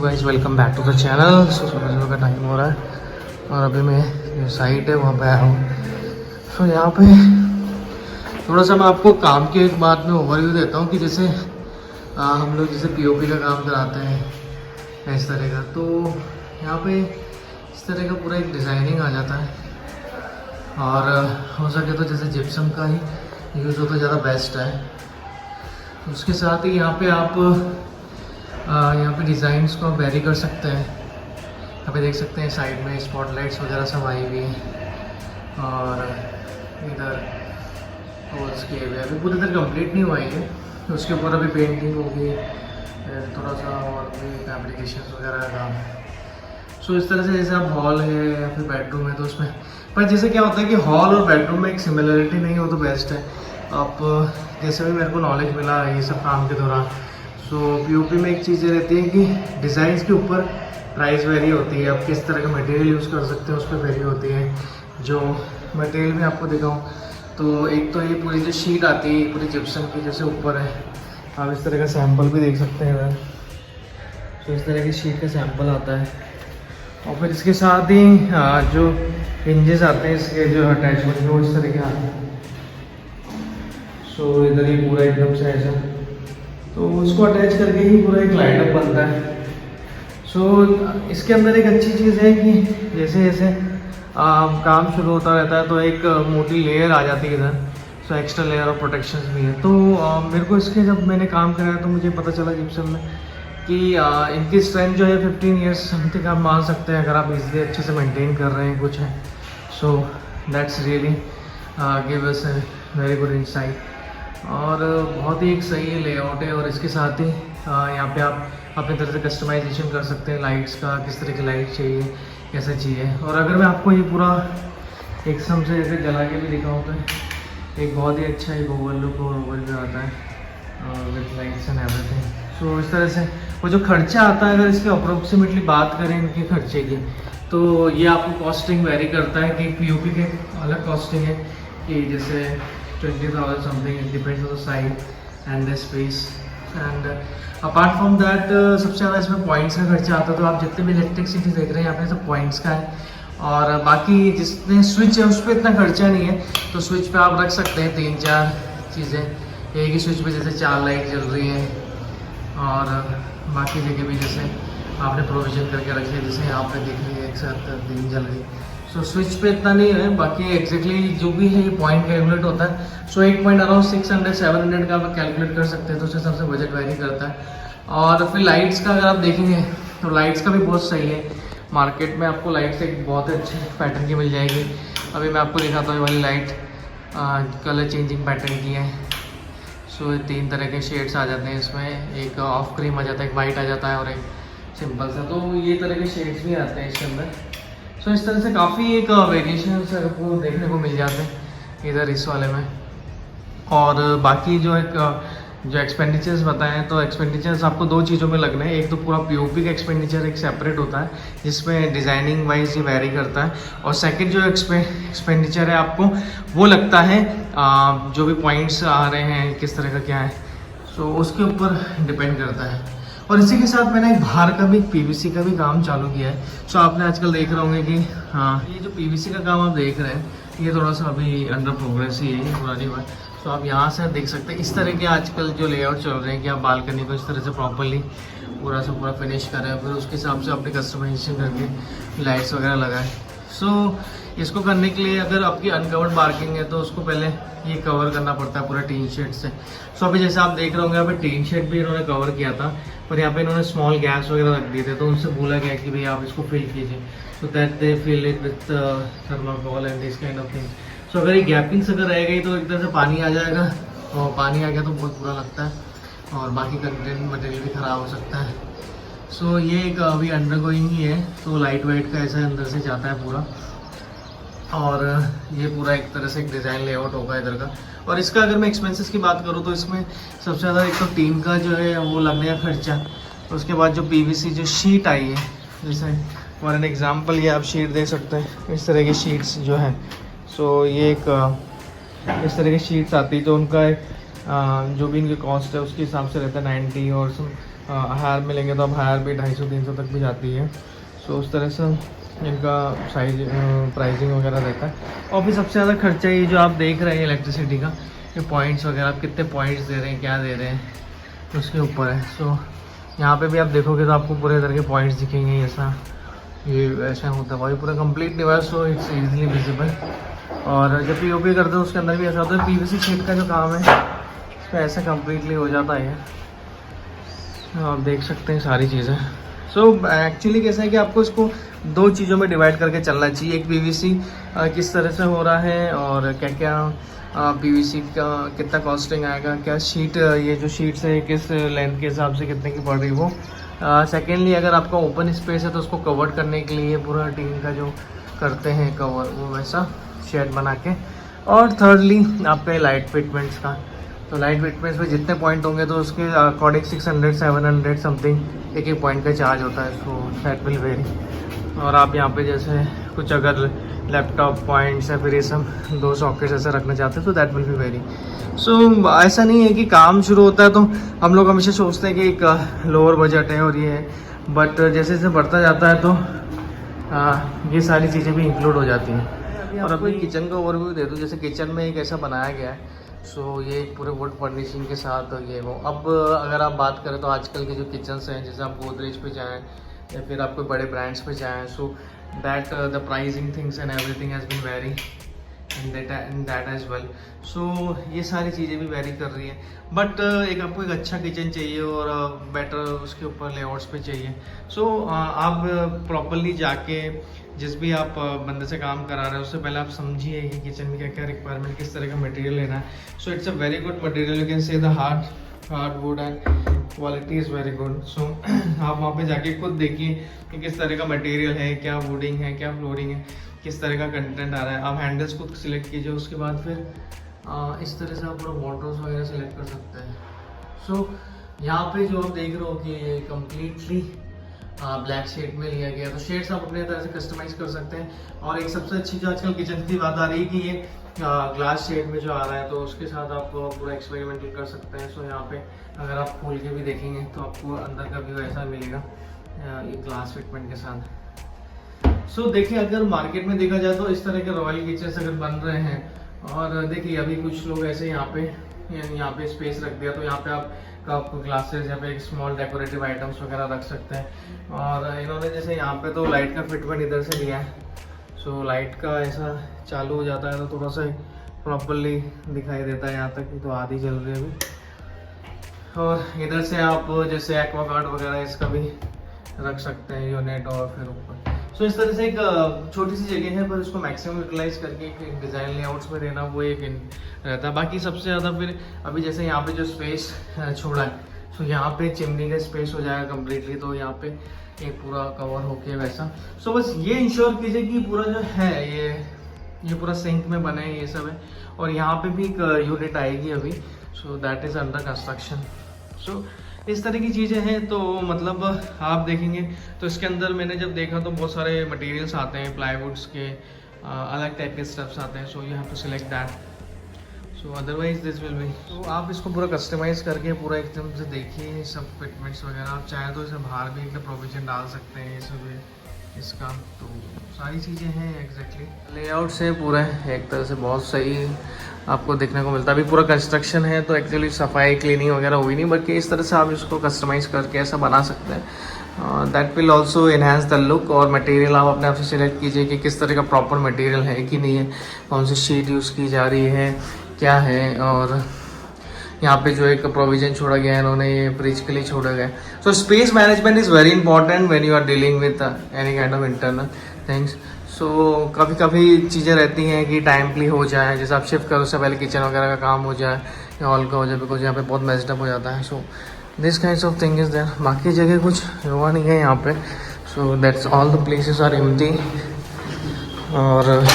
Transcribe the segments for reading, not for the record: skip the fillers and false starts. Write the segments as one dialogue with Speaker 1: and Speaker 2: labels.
Speaker 1: Guys welcome back to the channel. सुबह का time हो रहा है और अभी मैं जो साइट है वहाँ पे आया हूँ। तो यहाँ पे थोड़ा सा मैं आपको काम के एक बात में ओवरव्यू देता हूँ कि जैसे हम लोग जैसे पीओपी का काम कराते हैं इस तरह का, तो यहाँ पे इस तरह का पूरा एक डिज़ाइनिंग आ जाता है और हो सके तो जैसे जिप्सम का ही यूज़ हो तो ज़्यादा बेस्ट है। उसके साथ ही यहाँ पे आप यहाँ पे डिज़ाइंस को वेरी कर सकते हैं। यहाँ पे देख सकते हैं साइड में स्पॉटलाइट्स वगैरह सब आई हुई हैं और इधर होल्स के हुए अभी पूरी तरह कंप्लीट नहीं हुआ है। उसके ऊपर अभी पेंटिंग होगी, थोड़ा सा और भी एप्लीकेशन वगैरह का काम। सो इस तरह से जैसे आप हॉल है या फिर बेडरूम है तो उसमें, पर जैसे क्या होता है कि हॉल और बेडरूम में एक सिमिलरिटी नहीं हो तो बेस्ट है। आप जैसे भी मेरे को नॉलेज मिला ये सब काम के दौरान, सो पीओपी में एक चीज़ ये रहती है कि डिज़ाइंस के ऊपर प्राइस वेरी होती है। आप किस तरह का मटेरियल यूज़ कर सकते हैं उस पर वेरी होती है। जो मटेरियल में आपको दिखाऊँ तो एक तो ये पूरी जो शीट आती है पूरी जिप्सम की जैसे ऊपर है, आप इस तरह का सैंपल भी देख सकते हैं इधर। तो इस तरह की शीट का सैंपल आता है और फिर इसके साथ ही जो हिंजेस आते हैं इसके जो अटैचमेंट वो इस तरह के आते हैं। सो इधर ये पूरा एकदम से ऐसा, तो उसको अटैच करके ही पूरा एक लाइटअप बनता है। सो इसके अंदर एक अच्छी चीज़ है कि जैसे जैसे काम शुरू होता रहता है तो एक मोटी लेयर आ जाती है इधर। So extra layer of protection भी है। तो मेरे को इसके जब मैंने काम कराया तो मुझे पता चला जिप्सम में कि इनकी स्ट्रेंथ जो है 15 ईयर्स समथिंग आप मान सकते हैं अगर आप इजीली अच्छे से मेंटेन कर रहे हैं कुछ है। So that's really give us a very good insight और बहुत ही एक सही लेआउट है। और इसके साथ ही यहाँ पे आप अपनी तरह से कस्टमाइजेशन कर सकते हैं लाइट्स का, किस तरह की लाइट चाहिए, कैसे चाहिए। और अगर मैं आपको ये पूरा एक सम से जैसे जला के भी दिखाऊँ तो एक बहुत ही अच्छा एक ओवर लुक और ओवरव्यू आता है विद लाइट्स एंड एवरीथिंग। सो इस तरह से वो जो खर्चा आता है, अगर इसके अप्रोक्सीमेटली बात करें इनके खर्चे की, तो ये आपको कॉस्टिंग वेरी करता है कि पीओपी के अलग कॉस्टिंग है कि जैसे 20,000 something, it depends on the size and the space. And apart from that सबसे ज़्यादा इसमें पॉइंट्स का खर्चा आता है। तो आप जितने भी इलेक्ट्रिसिटी देख रहे हैं यहाँ पे सब पॉइंट्स का है और बाकी जितने स्विच है उस पर इतना खर्चा नहीं है। तो स्विच पे आप रख सकते हैं 3-4 चीज़ें। एक ही स्विच पे जैसे 4 लाइट जल रही हैं और बाकी जगह भी जैसे आपने प्रोविज़न करके रखी है, जैसे यहाँ पे देख रही है एक साथ 3 जल रही। सो स्विच पे इतना नहीं है, बाकी एग्जैक्टली जो भी है ये पॉइंट कैलकुलेट होता है। सो एक पॉइंट अराउंड 600-700 का आप कैलकुलेट कर सकते हैं। तो उस हिसाब से बजट वेरी करता है। और फिर लाइट्स का अगर आप देखेंगे तो लाइट्स का भी बहुत सही है। मार्केट में आपको लाइट्स एक बहुत अच्छे पैटर्न की मिल जाएगी। अभी मैं आपको दिखाता हूँ ये वाली लाइट कलर चेंजिंग पैटर्न की है। सो ये 3 तरह के शेड्स आ जाते हैं इसमें, एक ऑफ क्रीम आ जाता है, एक वाइट आ जाता है और एक सिंपल सा। तो ये तरह के शेड्स भी आते हैं इसके अंदर। सो इस तरह से काफ़ी एक वेरिएशन आपको देखने को मिल जाते हैं इधर इस वाले में। और बाकी जो एक्सपेंडिचर्स बताएं तो एक्सपेंडिचर्स आपको 2 चीज़ों में लगने हैं। एक तो पूरा पीओपी का एक्सपेंडिचर एक सेपरेट होता है जिसमें डिज़ाइनिंग वाइज ये वेरी करता है। और सेकंड जो एक्सपेंडिचर है आपको वो लगता है जो भी पॉइंट्स आ रहे हैं किस तरह का क्या है, सो उसके ऊपर डिपेंड करता है। और इसी के साथ मैंने एक बाहर का भी पीवीसी का भी काम चालू किया है। सो आपने आजकल देख रहे होंगे कि हाँ ये जो पीवीसी का काम आप देख रहे हैं ये थोड़ा सा अभी अंडर प्रोग्रेस ही है पुरानी बात। तो आप यहाँ से देख सकते हैं इस तरह के आजकल जो लेआउट चल रहे हैं कि आप बालकनी को इस तरह से प्रॉपरली पूरा से पूरा फिनिश करें, फिर उसके हिसाब से अपने कस्टमाइजेशन करके लाइट्स वगैरह लगाएं। सो इसको करने के लिए अगर आपकी अनकवर्ड पार्किंग है तो उसको पहले ये कवर करना पड़ता है पूरा टीन शेड से। सो अभी जैसे आप देख रहे होंगे यहाँ पे टीन शेड भी इन्होंने कवर किया था पर यहाँ पे इन्होंने स्मॉल गैस वगैरह रख दिए थे। तो उनसे बोला गया कि भाई आप इसको फिल कीजिए, so that they fill it with thermocol and this kind of thing. So अगर ये गैपिंग्स अगर रह गई तो एक तरह से पानी आ जाएगा और पानी आ गया तो बहुत बुरा लगता है और बाकी कंटेंट मटेरियल भी ख़राब हो सकता है। सो ये एक अभी अंडर गोइंग ही है। तो लाइट वाइट का ऐसा अंदर से जाता है पूरा और ये पूरा एक तरह से एक डिज़ाइन लेआउट होगा इधर का। और इसका अगर मैं एक्सपेंसेस की बात करूँ तो इसमें सबसे ज़्यादा एक तो टीम का जो है वो लगने का खर्चा, तो उसके बाद जो पीवीसी जो शीट आई है, जैसे फॉर एन एग्जांपल ये आप शीट दे सकते हैं इस तरह की शीट्स जो हैं। सो ये एक इस तरह की शीट्स आती है जो उनका जो भी इनकी कॉस्ट है उसके हिसाब से रहता है 90 और हायर में लेंगे तो अब हायर भी 250-300 तक भी जाती है। सो उस तरह से इनका साइज प्राइसिंग वगैरह रहता है। और फिर सबसे ज़्यादा खर्चा ये जो आप देख रहे हैं इलेक्ट्रिसिटी का, ये पॉइंट्स वगैरह आप कितने पॉइंट्स दे रहे हैं, क्या दे रहे हैं, उसके ऊपर है। सो यहाँ पे भी आप देखोगे तो आपको पूरे तरह के पॉइंट्स दिखेंगे, ऐसा ये ऐसा होता है भाई पूरा complete device, so it's easily visible. और जब पीओपी करते हैं उसके अंदर भी ऐसा होता है, पीवीसी शीट का जो काम है उसमें ऐसा कम्प्लीटली हो जाता है। आप देख सकते हैं सारी चीज़ें। सो एक्चुअली कैसा है कि आपको इसको दो चीज़ों में डिवाइड करके चलना चाहिए। एक पीवीसी किस तरह से हो रहा है और क्या क्या पीवीसी का कितना कॉस्टिंग आएगा, क्या शीट ये जो शीट्स है किस लेंथ के हिसाब से कितने की पड़ रही वो। सेकेंडली अगर आपका ओपन स्पेस है तो उसको कवर करने के लिए पूरा टीन का जो करते हैं कवर वो वैसा शेड बना के। और थर्डली आपके लाइट फिटमेंट्स का, तो लाइट फिटमेंट्स में जितने पॉइंट होंगे तो उसके अकॉर्डिंग 600-700 समथिंग एक एक पॉइंट का चार्ज होता है। So that will very. और आप यहाँ पे जैसे कुछ अगर लैपटॉप पॉइंट्स या फिर ये सब 2 सॉकेट्स ऐसे रखना चाहते हैं तो दैट विल बी वेरी। सो ऐसा नहीं है कि काम शुरू होता है तो हम लोग हमेशा सोचते हैं कि एक लोअर बजट है और ये है, बट जैसे जैसे बढ़ता जाता है तो ये सारी चीज़ें भी इंक्लूड हो जाती हैं। और अभी किचन का ओवरव्यू दे दूँ, जैसे किचन में एक ऐसा बनाया गया है, सो ये पूरे वुड फर्निशिंग के साथ ये वो। अब अगर आप बात करें तो आजकल के जो किचन्स हैं, जैसे आप गोदरेज पे जाएँ या फिर आप कोई बड़े ब्रांड्स पे जाएँ, so that the pricing things and everything has been very in that as well. सो ये सारी चीज़ें भी वेरी कर रही है, बट एक आपको एक अच्छा किचन चाहिए और बेटर उसके ऊपर लेआउट्स पे चाहिए। सो आप प्रॉपरली जाके जिस भी आप बंदे से काम करा रहे हो उससे पहले आप समझिए कि किचन में क्या क्या रिक्वायरमेंट, किस तरह का मटेरियल लेना है। So it's a very good material, you can say the hardwood and quality is very good. So आप वहाँ पे जाके खुद देखिए कि किस तरह का मटेरियल है, क्या वुडिंग है, क्या फ्लोरिंग है, किस तरह का कंटेंट आ रहा है। आप हैंडल्स खुद सिलेक्ट कीजिए, उसके बाद फिर इस तरह से आप पूरा वॉटर्स वगैरह सेलेक्ट कर सकते हैं। सो यहाँ पे जो आप देख रहे हो कि ये कम्प्लीटली ब्लैक शेड में लिया गया, तो शेड्स आप अपने तरह से कस्टमाइज कर सकते हैं। और एक सबसे अच्छी जो आजकल किचन की बात आ रही है कि ये ग्लास शेड में जो आ रहा है, तो उसके साथ आप पूरा एक्सपेरिमेंटल कर सकते हैं। सो यहाँ पे अगर आप खोल के भी देखेंगे तो आपको अंदर का व्यू ऐसा मिलेगा ये ग्लास फिटमेंट के साथ। सो देखिए अगर मार्केट में देखा जाए तो इस तरह के रॉयल किचन्स अगर बन रहे हैं, और देखिए अभी कुछ लोग ऐसे यहाँ पे स्पेस रख दिया, तो यहाँ पे आप कप ग्लासेस या फिर स्मॉल डेकोरेटिव आइटम्स वगैरह रख सकते हैं। और इन्होंने जैसे यहाँ पे तो लाइट का फिटमेंट इधर से लिया है, सो लाइट का ऐसा चालू हो जाता है तो थोड़ा सा प्रॉपरली दिखाई देता है यहाँ तक, तो आधी जल रही है अभी। और इधर से आप जैसे एक्वागार्ड वगैरह इसका भी रख सकते हैं यूनिट, और फिर ऊपर। सो इस तरह से एक छोटी सी जगह है पर उसको मैक्सिमम यूटिलाइज करके एक डिज़ाइन लेआउट्स में देना वो एक रहता है। बाकी सबसे ज़्यादा फिर अभी जैसे यहाँ पे जो स्पेस छोड़ा है, सो यहाँ पे चिमनी का स्पेस हो जाएगा कम्प्लीटली, तो यहाँ पे एक पूरा कवर होके वैसा। सो बस ये इंश्योर कीजिए कि पूरा जो है ये पूरा सिंक में बने ये सब है। और यहाँ पे भी एक यूनिट आएगी अभी, so that is under construction. So इस तरह की चीज़ें हैं। तो मतलब आप देखेंगे तो इसके अंदर मैंने जब देखा तो बहुत सारे मटेरियल्स आते हैं, प्लाईवुड्स के अलग टाइप के स्टफ्स आते हैं। So you have to select that, so otherwise this will be. तो आप इसको पूरा कस्टमाइज़ करके पूरा एकदम से देखिए सब फिटमेंट्स वगैरह। आप चाहें तो इसे बाहर भी एक प्रोविजन डाल सकते हैं, ये सब इसका। तो सारी चीज़ें हैं एग्जैक्टली लेआउट से पूरा एक तरह से बहुत सही आपको देखने को मिलता है। अभी पूरा कंस्ट्रक्शन है तो एक्चुअली सफाई क्लीनिंग वगैरह हुई नहीं, बल्कि इस तरह से आप इसको कस्टमाइज़ करके ऐसा बना सकते हैं। That will also enhance the look. और मटेरियल आप अपने आप से सिलेक्ट कीजिए कि किस तरह का प्रॉपर मटेरियल है कि नहीं है, कौन सी शीट यूज़ की जा रही है, क्या है। और यहाँ पे जो एक प्रोविजन छोड़ा गया है इन्होंने ये फ्रिज के लिए छोड़ा गया है। So space management is very important when you are dealing with any kind of internal things. So कभी चीज़ें रहती हैं कि टाइमली हो जाए, जैसे आप शिफ्ट करो उससे पहले किचन वगैरह का काम हो जाए या हॉल का हो जाए, बिकॉज यहाँ पे बहुत मेस्ड अप हो जाता है। So this kinds of thing is there. बाकी जगह कुछ हुआ नहीं है यहाँ पे। So that's all the places are empty. और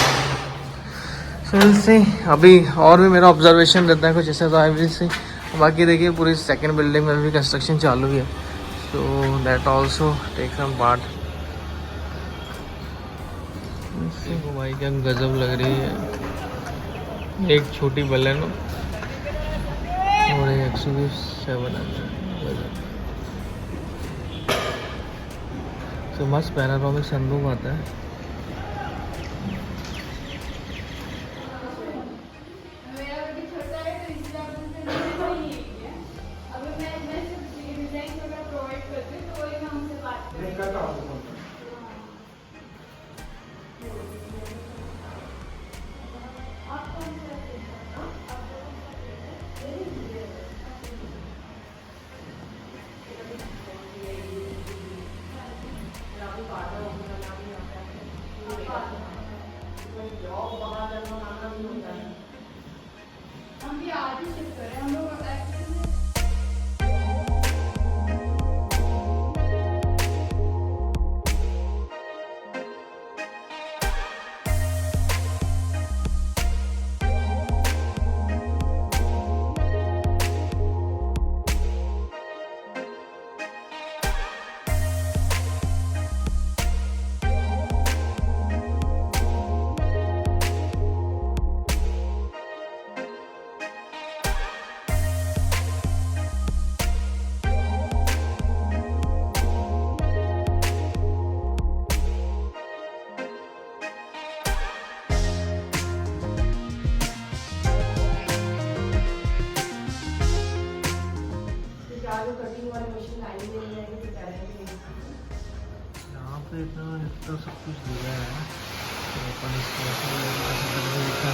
Speaker 1: से अभी और भी मेरा ऑब्जर्वेशन रहता है कुछ ऐसे, तो आई विल से। बाकी देखिए पूरी सेकंड बिल्डिंग में भी कंस्ट्रक्शन चालू है, so that also take some part. भाई क्या गजब लग रही है, एक छोटी बलेनो और एक XUV 700। तो मस्त पैनारोमिक सनरूफ आता है।
Speaker 2: हम भी आज ही शिफ्ट करें हम लोग एक्चुअली कटिंग वाली मशीन आई नहीं है कि करेंगे।
Speaker 1: यहाँ पे इतना सब कुछ दिया है तो अपन इसको ऐसे देखा।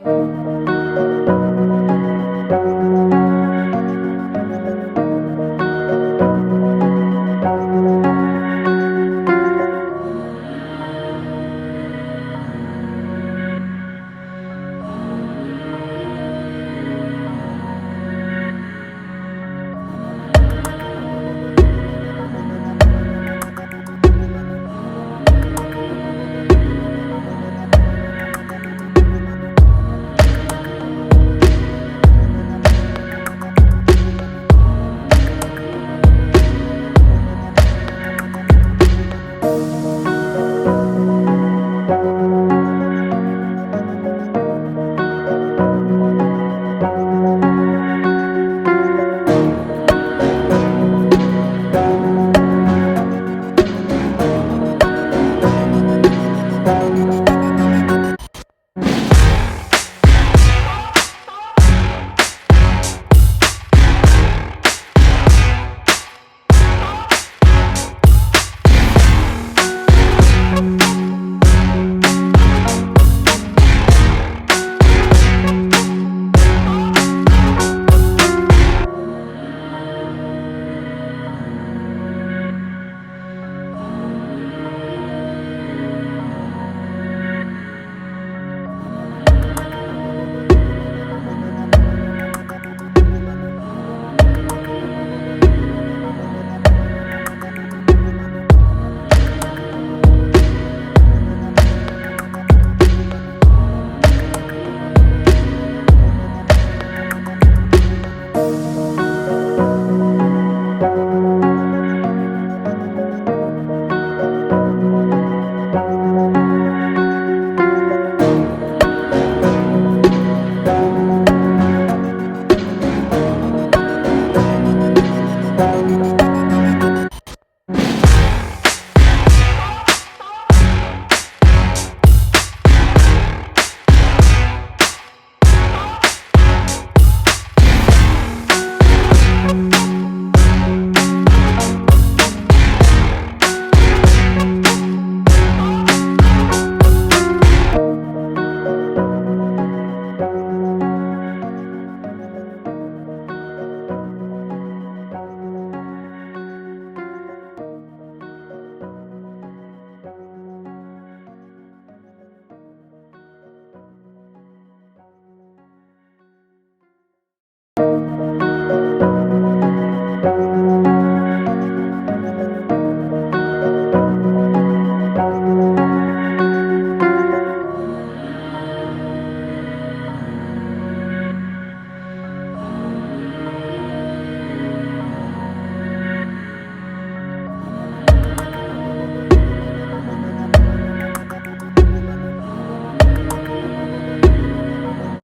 Speaker 2: हैं।